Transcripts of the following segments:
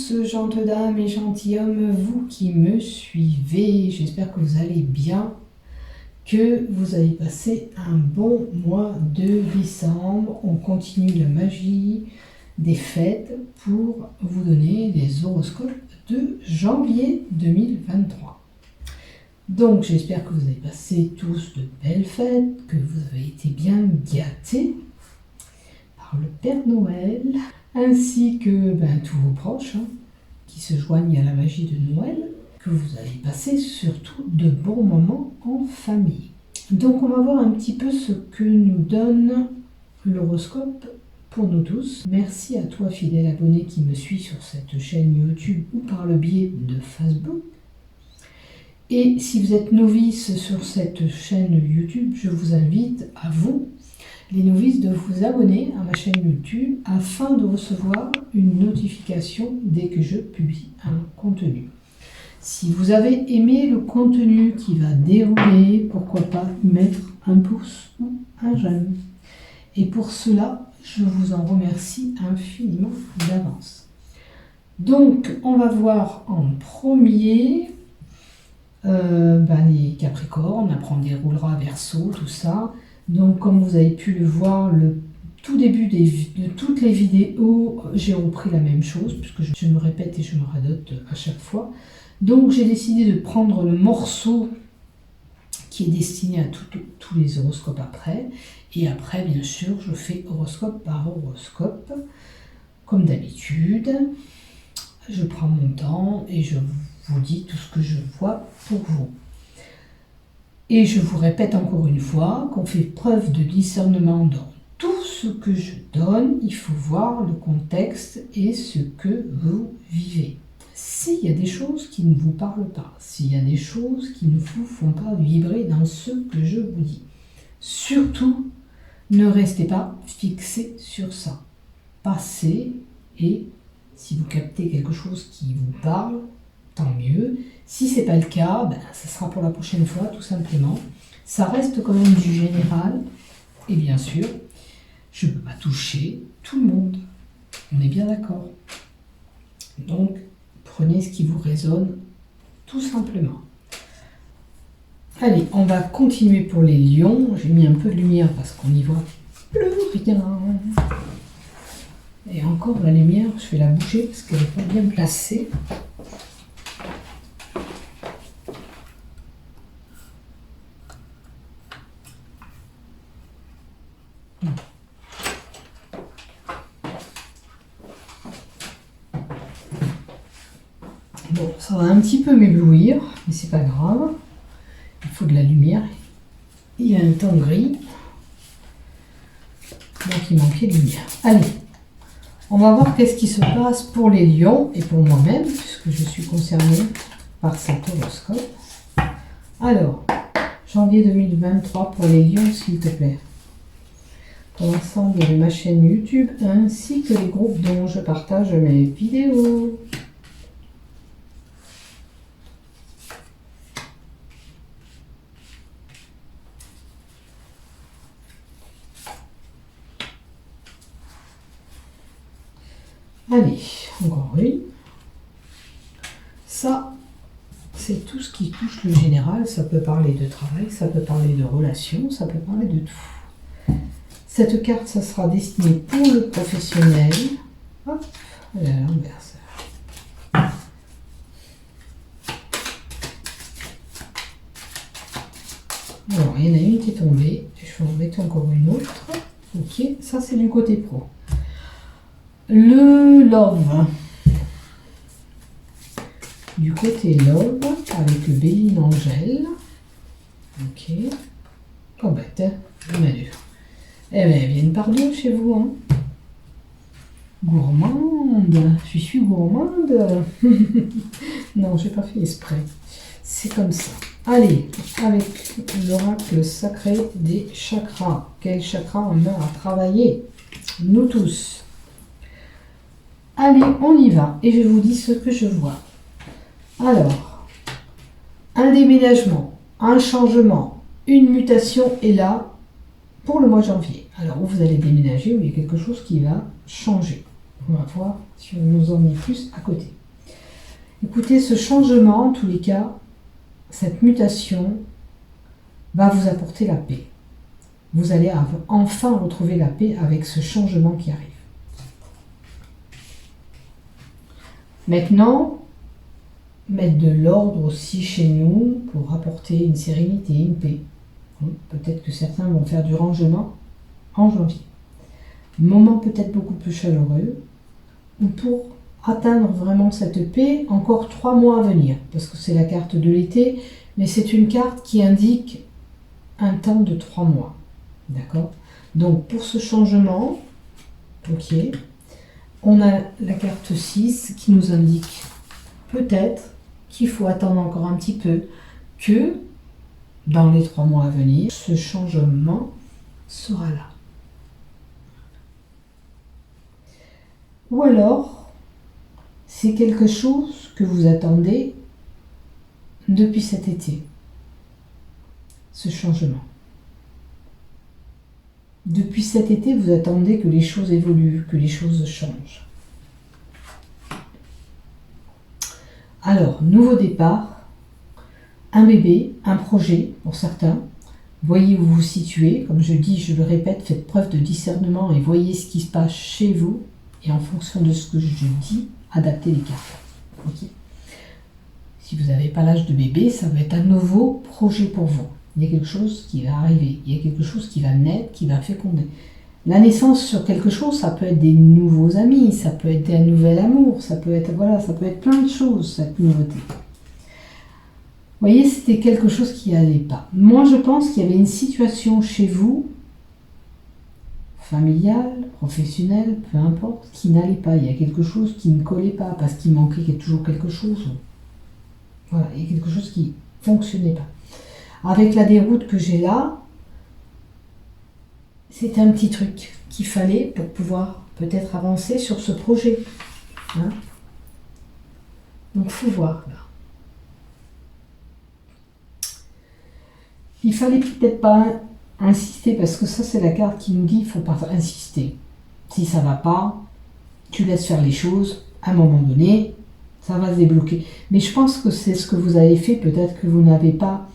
tous, gentes dames et gentilshommes, vous qui me suivez. J'espère que vous allez bien, que vous avez passé un bon mois de décembre. On continue la magie des fêtes pour vous donner des horoscopes de janvier 2023. Donc j'espère que vous avez passé tous de belles fêtes, que vous avez été bien gâtés par le Père Noël, ainsi que tous vos proches qui se joignent à la magie de Noël, que vous avez passé surtout de bons moments en famille. Donc on va voir un petit peu ce que nous donne l'horoscope pour nous tous. Merci à toi fidèle abonné qui me suit sur cette chaîne YouTube ou par le biais de Facebook. Et si vous êtes novice sur cette chaîne YouTube, je vous invite à vous, les novices, de vous abonner à ma chaîne YouTube afin de recevoir une notification dès que je publie un contenu. Si vous avez aimé le contenu qui va dérouler, pourquoi pas mettre un pouce ou un j'aime. Et pour cela, je vous en remercie infiniment d'avance. Donc, on va voir en premier les Capricornes, après on déroulera Verseau, tout ça. Donc comme vous avez pu le voir, le tout début de toutes les vidéos, j'ai repris la même chose, puisque je me répète et je me radote à chaque fois. Donc j'ai décidé de prendre le morceau qui est destiné à tous les horoscopes après. Et après, bien sûr, je fais horoscope par horoscope, comme d'habitude. Je prends mon temps et je vous dis tout ce que je vois pour vous. Et je vous répète encore une fois qu'on fait preuve de discernement dans tout ce que je donne. Il faut voir le contexte et ce que vous vivez. S'il y a des choses qui ne vous parlent pas, s'il y a des choses qui ne vous font pas vibrer dans ce que je vous dis, surtout, ne restez pas fixé sur ça. Passez et si vous captez quelque chose qui vous parle, tant mieux. Si ce n'est pas le cas, ça sera pour la prochaine fois, tout simplement. Ça reste quand même du général. Et bien sûr, je ne peux pas toucher tout le monde. On est bien d'accord. Donc, prenez ce qui vous résonne, tout simplement. Allez, on va continuer pour les lions. J'ai mis un peu de lumière parce qu'on n'y voit plus rien. Et encore la lumière, je vais la bouger parce qu'elle n'est pas bien placée. Bon, ça va un petit peu m'éblouir, mais c'est pas grave. Il faut de la lumière. Il y a un temps gris. Donc il manquait de lumière. Allez, on va voir qu'est-ce qui se passe pour les lions et pour moi-même, puisque je suis concernée par cet horoscope. Alors, janvier 2023 pour les lions, s'il te plaît. Pour l'ensemble de ma chaîne YouTube, ainsi que les groupes dont je partage mes vidéos. Allez, encore une. Ça, c'est tout ce qui touche le général. Ça peut parler de travail, ça peut parler de relations, ça peut parler de tout. Cette carte, ça sera destiné pour le professionnel. Hop, elle est à l'inverse. Alors, il y en a une qui est tombée. Je vais en mettre encore une autre. Ok, ça c'est du côté pro. Le love. Du côté love, avec le Béline Angèle. Ok. Oh bête, il y en a deux. Eh bien, elles viennent par deux chez vous. Hein. Gourmande. Je suis gourmande. Non, j'ai pas fait exprès. C'est comme ça. Allez, avec l'oracle sacré des chakras. Quel chakra on a à travailler? Nous tous. Allez, on y va. Et je vous dis ce que je vois. Alors, un déménagement, un changement, une mutation est là pour le mois de janvier. Alors, où vous allez déménager, où il y a quelque chose qui va changer. On va voir si on nous en met plus à côté. Écoutez, ce changement, en tous les cas, cette mutation va vous apporter la paix. Vous allez enfin retrouver la paix avec ce changement qui arrive. Maintenant, mettre de l'ordre aussi chez nous pour apporter une sérénité, une paix. Peut-être que certains vont faire du rangement en janvier. Moment peut-être beaucoup plus chaleureux, ou pour atteindre vraiment cette paix, encore 3 mois à venir, parce que c'est la carte de l'été, mais c'est une carte qui indique un temps de 3 mois. D'accord? Donc pour ce changement, ok, on a la carte 6 qui nous indique peut-être qu'il faut attendre encore un petit peu, que dans les 3 mois à venir, ce changement sera là. Ou alors, c'est quelque chose que vous attendez depuis cet été, ce changement. Depuis cet été, vous attendez que les choses évoluent, que les choses changent. Alors, nouveau départ, un bébé, un projet pour certains. Voyez où vous vous situez. Comme je dis, je le répète, faites preuve de discernement et voyez ce qui se passe chez vous. Et en fonction de ce que je dis, adaptez les cartes. Okay. Si vous n'avez pas l'âge de bébé, ça va être un nouveau projet pour vous. Il y a quelque chose qui va arriver, il y a quelque chose qui va naître, qui va féconder. La naissance sur quelque chose, ça peut être des nouveaux amis, ça peut être un nouvel amour, ça peut être plein de choses, cette nouveauté. Vous voyez, c'était quelque chose qui n'allait pas. Moi, je pense qu'il y avait une situation chez vous, familiale, professionnelle, peu importe, qui n'allait pas. Il y a quelque chose qui ne collait pas, parce qu'il manquait toujours quelque chose. Voilà, il y a quelque chose qui ne fonctionnait pas. Avec la déroute que j'ai là, c'est un petit truc qu'il fallait pour pouvoir peut-être avancer sur ce projet. Hein? Donc, il faut voir là. Il fallait peut-être pas insister, parce que ça, c'est la carte qui nous dit qu'il ne faut pas insister. Si ça ne va pas, tu laisses faire les choses. À un moment donné, ça va se débloquer. Mais je pense que c'est ce que vous avez fait. Peut-être que vous n'avez pas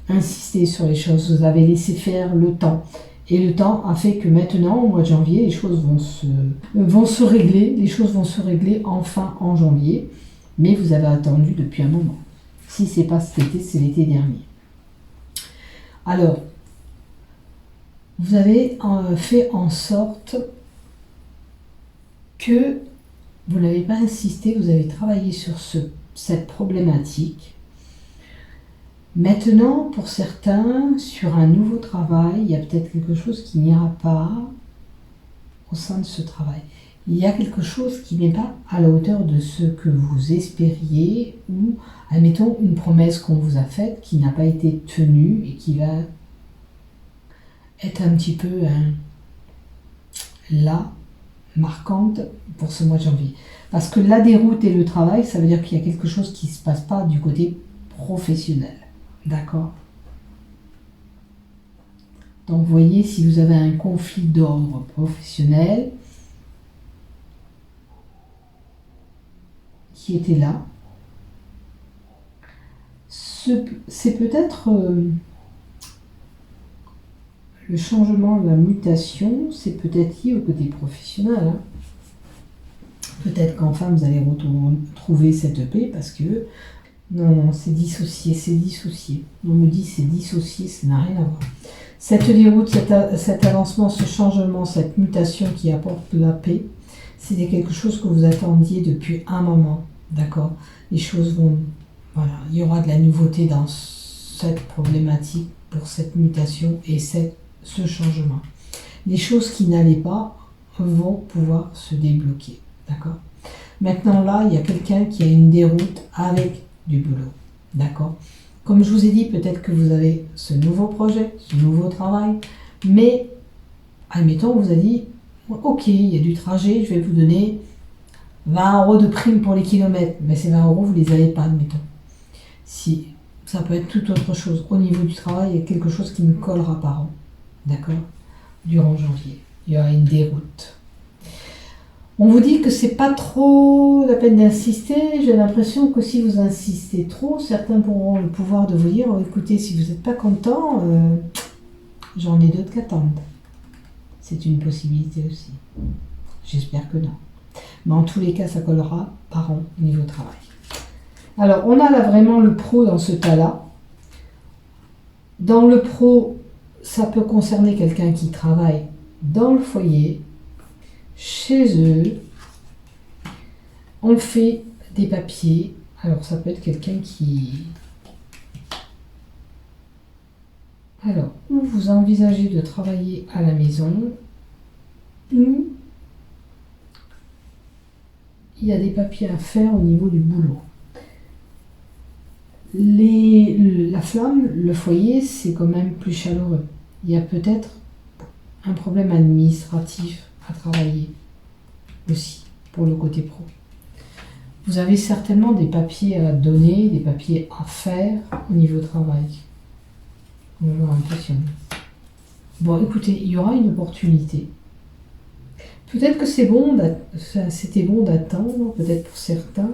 insisté sur les choses. Vous avez laissé faire le temps. Et le temps a fait que maintenant, au mois de janvier, les choses vont se régler. Les choses vont se régler enfin en janvier. Mais vous avez attendu depuis un moment. Si ce n'est pas cet été, c'est l'été dernier. Alors, vous avez fait en sorte que vous n'avez pas insisté, vous avez travaillé sur cette problématique. Maintenant, pour certains, sur un nouveau travail, il y a peut-être quelque chose qui n'ira pas au sein de ce travail. Il y a quelque chose qui n'est pas à la hauteur de ce que vous espériez, ou, admettons, une promesse qu'on vous a faite qui n'a pas été tenue et qui va être un petit peu là, marquante pour ce mois de janvier. Parce que la déroute et le travail, ça veut dire qu'il y a quelque chose qui ne se passe pas du côté professionnel. D'accord? Donc, vous voyez, si vous avez un conflit d'ordre professionnel qui était là, c'est peut-être le changement, la mutation, c'est peut-être lié au côté professionnel. Hein. Peut-être qu'enfin vous allez retrouver cette paix parce que non, c'est dissocié, c'est dissocié. On me dit c'est dissocié, ça n'a rien à voir. Cette déroute, cet avancement, ce changement, cette mutation qui apporte la paix, c'était quelque chose que vous attendiez depuis un moment. D'accord? Les choses vont... Voilà, il y aura de la nouveauté dans cette problématique pour cette mutation et ce changement. Les choses qui n'allaient pas vont pouvoir se débloquer. D'accord? Maintenant là, il y a quelqu'un qui a une déroute avec du boulot. D'accord? Comme je vous ai dit, peut-être que vous avez ce nouveau projet, ce nouveau travail, mais admettons, on vous a dit, ok, il y a du trajet, je vais vous donner 20 € de prime pour les kilomètres, mais ces 20 €, vous ne les avez pas, admettons. Si, ça peut être toute autre chose. Au niveau du travail, il y a quelque chose qui ne collera pas. D'accord? Durant janvier, il y aura une déroute. On vous dit que c'est pas trop la peine d'insister. J'ai l'impression que si vous insistez trop, certains pourront le pouvoir de vous dire oh, écoutez, si vous n'êtes pas content, j'en ai d'autres qui attendent. C'est une possibilité aussi. J'espère que non. Mais en tous les cas, ça collera par an au niveau travail. Alors, on a là vraiment le pro dans ce cas-là. Dans le pro, ça peut concerner quelqu'un qui travaille dans le foyer, chez eux. On fait des papiers. Alors, ça peut être quelqu'un qui... Alors, ou vous envisagez de travailler à la maison, ou il y a des papiers à faire au niveau du boulot. La flamme, le foyer, c'est quand même plus chaleureux. Il y a peut-être un problème administratif à travailler aussi pour le côté pro. Vous avez certainement des papiers à donner, des papiers à faire au niveau travail. J'ai l'impression. Bon, écoutez, il y aura une opportunité. Peut-être que c'était bon d'attendre, peut-être pour certains,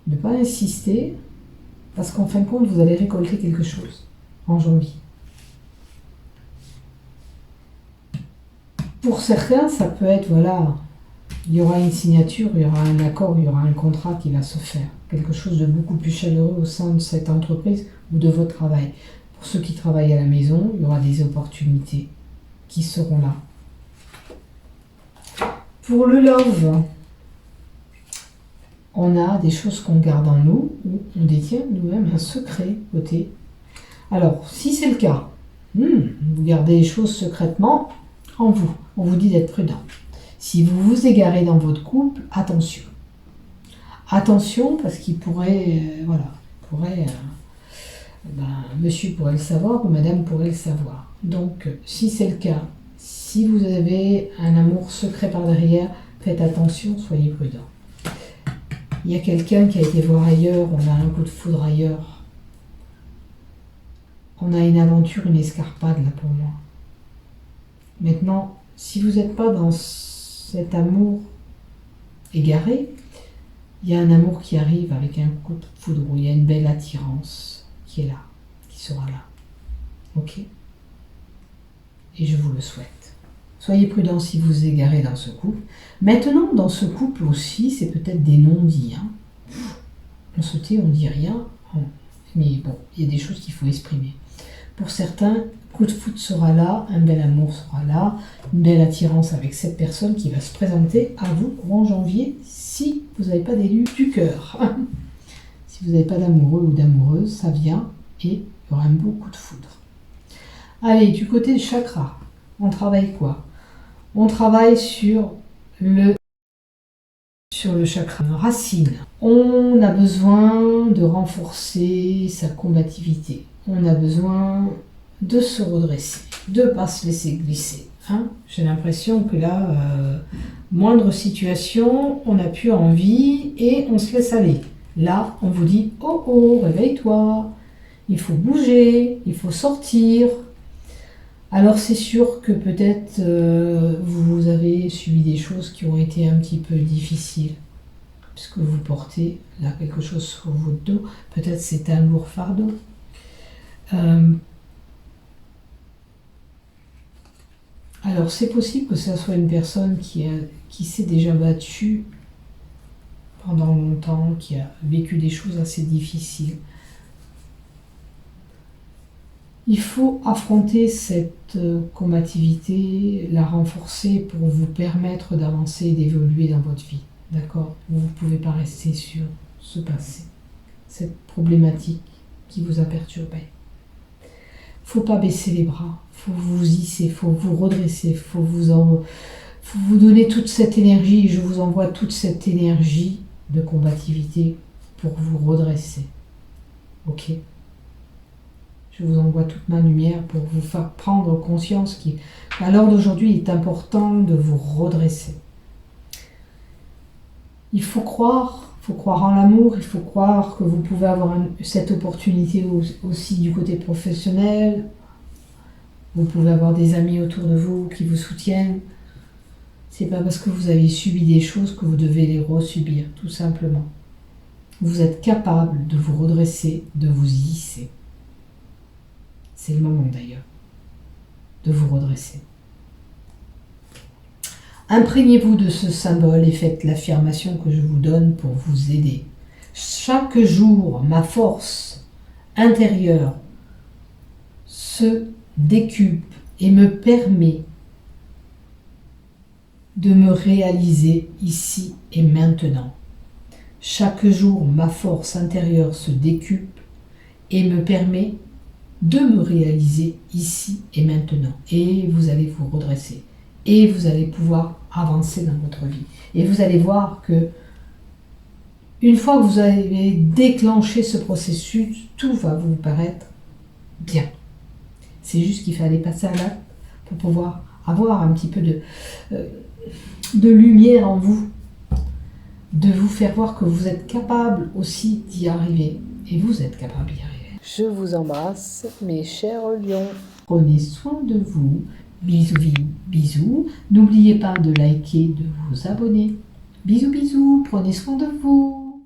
de ne pas insister, parce qu'en fin de compte, vous allez récolter quelque chose en janvier. Pour certains, ça peut être, voilà, il y aura une signature, il y aura un accord, il y aura un contrat qui va se faire. Quelque chose de beaucoup plus chaleureux au sein de cette entreprise ou de votre travail. Pour ceux qui travaillent à la maison, il y aura des opportunités qui seront là. Pour le love, on a des choses qu'on garde en nous, ou on détient nous-mêmes un secret côté. Alors, si c'est le cas, vous gardez les choses secrètement en vous. On vous dit d'être prudent. Si vous vous égarez dans votre couple, attention. Attention, parce qu'il pourrait, monsieur pourrait le savoir ou madame pourrait le savoir. Donc, si c'est le cas, si vous avez un amour secret par derrière, faites attention, soyez prudent. Il y a quelqu'un qui a été voir ailleurs, on a un coup de foudre ailleurs. On a une aventure, une escarpade là pour moi. Maintenant, si vous n'êtes pas dans cet amour égaré, il y a un amour qui arrive avec un coup de foudre, où il y a une belle attirance qui est là, qui sera là. Ok ? Et je vous le souhaite. Soyez prudents si vous vous égarez dans ce couple. Maintenant, dans ce couple aussi, c'est peut-être des non-dits. On se tait, on ne dit rien. Mais bon, il y a des choses qu'il faut exprimer. Pour certains, coup de foudre sera là, un bel amour sera là, une belle attirance avec cette personne qui va se présenter à vous courant janvier si vous n'avez pas d'élu du cœur. Si vous n'avez pas d'amoureux ou d'amoureuse, ça vient et il y aura un beau coup de foudre. Allez, du côté du chakra, on travaille quoi ? On travaille sur le chakra racine. On a besoin de renforcer sa combativité. On a besoin de se redresser, de ne pas se laisser glisser. J'ai l'impression que là, moindre situation, on n'a plus envie et on se laisse aller. Là, on vous dit, oh, réveille-toi, il faut bouger, il faut sortir. Alors c'est sûr que peut-être vous avez subi des choses qui ont été un petit peu difficiles, puisque vous portez là quelque chose sur votre dos. Peut-être c'est un lourd fardeau. Alors c'est possible que ça soit une personne qui s'est déjà battue pendant longtemps, qui a vécu des choses assez difficiles. Il faut affronter cette combativité, la renforcer pour vous permettre d'avancer et d'évoluer dans votre vie. D'accord ? Vous ne pouvez pas rester sur ce passé, cette problématique qui vous a perturbé. Il ne faut pas baisser les bras, il faut vous hisser, il faut vous redresser, il faut vous donner toute cette énergie. Je vous envoie toute cette énergie de combativité pour vous redresser. Ok ? Je vous envoie toute ma lumière pour vous faire prendre conscience qu'à l'heure d'aujourd'hui, il est important de vous redresser. Il faut croire en l'amour, il faut croire que vous pouvez avoir cette opportunité aussi du côté professionnel. Vous pouvez avoir des amis autour de vous qui vous soutiennent. C'est pas parce que vous avez subi des choses que vous devez les resubir, tout simplement. Vous êtes capable de vous redresser, de vous hisser. C'est le moment d'ailleurs de vous redresser. Imprégnez-vous de ce symbole et faites l'affirmation que je vous donne pour vous aider. Chaque jour, ma force intérieure se décuple et me permet de me réaliser ici et maintenant. Chaque jour, ma force intérieure se décuple et me permet de me réaliser ici et maintenant. Et vous allez vous redresser. Et vous allez pouvoir avancer dans votre vie. Et vous allez voir que une fois que vous avez déclenché ce processus, tout va vous paraître bien. C'est juste qu'il fallait passer à l'acte pour pouvoir avoir un petit peu de lumière en vous, de vous faire voir que vous êtes capable aussi d'y arriver. Et vous êtes capable d'y arriver. Je vous embrasse, mes chers lions. Prenez soin de vous. Bisous, bisous. N'oubliez pas de liker, de vous abonner. Bisous, bisous. Prenez soin de vous.